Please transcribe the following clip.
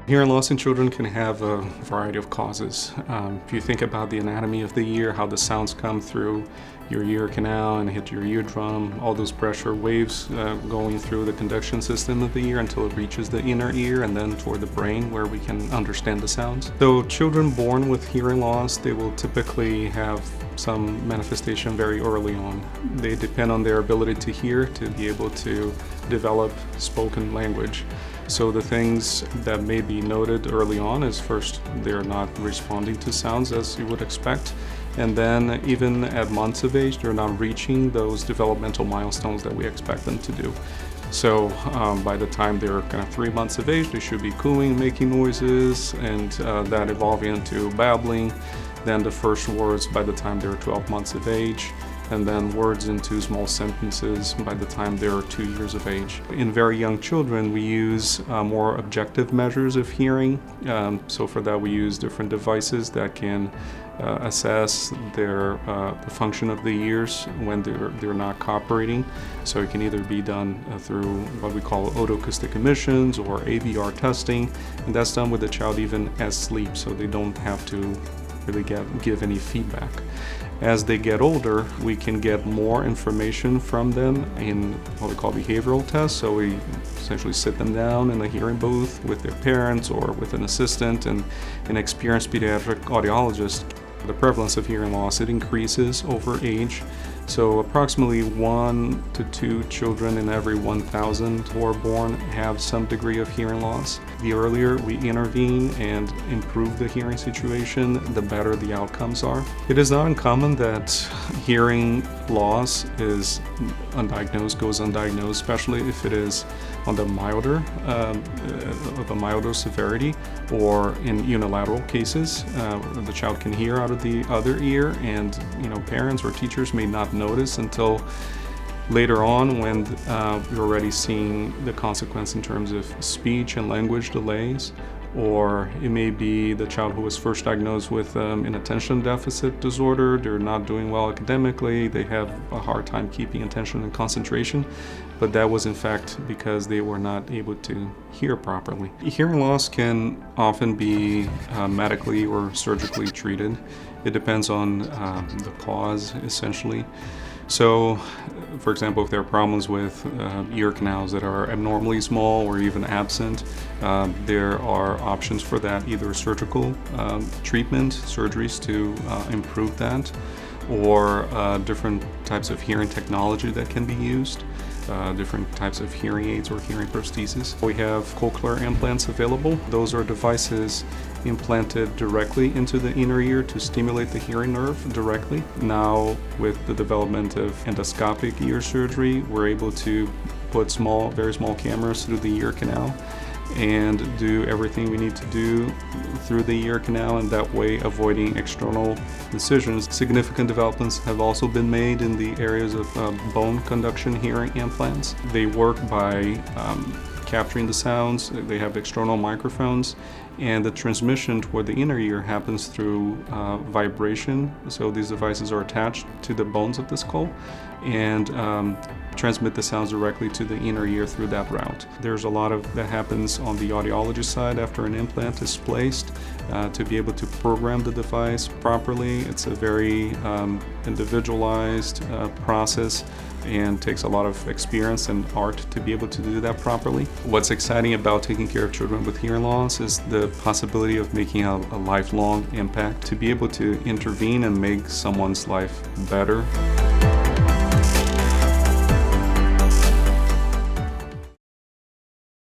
Hearing loss in children can have a variety of causes. If you think about the anatomy of the ear, how the sounds come through your ear canal and hit your eardrum, all those pressure waves going through the conduction system of the ear until it reaches the inner ear and then toward the brain where we can understand the sounds. So children born with hearing loss, they will typically have some manifestation very early on. They depend on their ability to hear to be able to develop spoken language. So the things that may be noted early on is first, they're not responding to sounds as you would expect. And then even at months of age, they're not reaching those developmental milestones that we expect them to do. So by the time they're kind of 3 months of age, they should be cooing, making noises, and that evolving into babbling. Then the first words by the time they're 12 months of age, and then words into small sentences by the time they're 2 years of age. In very young children, we use more objective measures of hearing. So for that, we use different devices that can assess the function of the ears when they're not cooperating. So it can either be done through what we call otoacoustic emissions or ABR testing, and that's done with the child even asleep, so they don't have to really give any feedback. As they get older, we can get more information from them in what we call behavioral tests. So we essentially sit them down in a hearing booth with their parents or with an assistant and an experienced pediatric audiologist. The prevalence of hearing loss, it increases over age. So approximately 1 to 2 children in every 1,000 who are born have some degree of hearing loss. The earlier we intervene and improve the hearing situation, the better the outcomes are. It is not uncommon that hearing loss is goes undiagnosed, especially if it is on the milder, of a milder severity, or in unilateral cases. The child can hear out of the other ear, and parents or teachers may not notice until later on when you're already seeing the consequence in terms of speech and language delays. Or it may be the child who was first diagnosed with an attention deficit disorder. They're not doing well academically, they have a hard time keeping attention and concentration, but that was in fact because they were not able to hear properly. Hearing loss can often be medically or surgically treated. It depends on the cause, essentially. So, for example, if there are problems with ear canals that are abnormally small or even absent, there are options for that, either surgical treatment, surgeries to improve that, or different types of hearing technology that can be used. Different types of hearing aids or hearing prostheses. We have cochlear implants available. Those are devices implanted directly into the inner ear to stimulate the hearing nerve directly. Now, with the development of endoscopic ear surgery, we're able to put very small cameras through the ear canal and do everything we need to do through the ear canal, and that way avoiding external incisions. Significant developments have also been made in the areas of bone conduction hearing implants. They work by capturing the sounds. They have external microphones, and the transmission toward the inner ear happens through vibration. So these devices are attached to the bones of the skull and transmit the sounds directly to the inner ear through that route. There's a lot of that happens on the audiology side after an implant is placed to be able to program the device properly. It's a very individualized process and takes a lot of experience and art to be able to do that properly. What's exciting about taking care of children with hearing loss is the possibility of making a lifelong impact, to be able to intervene and make someone's life better.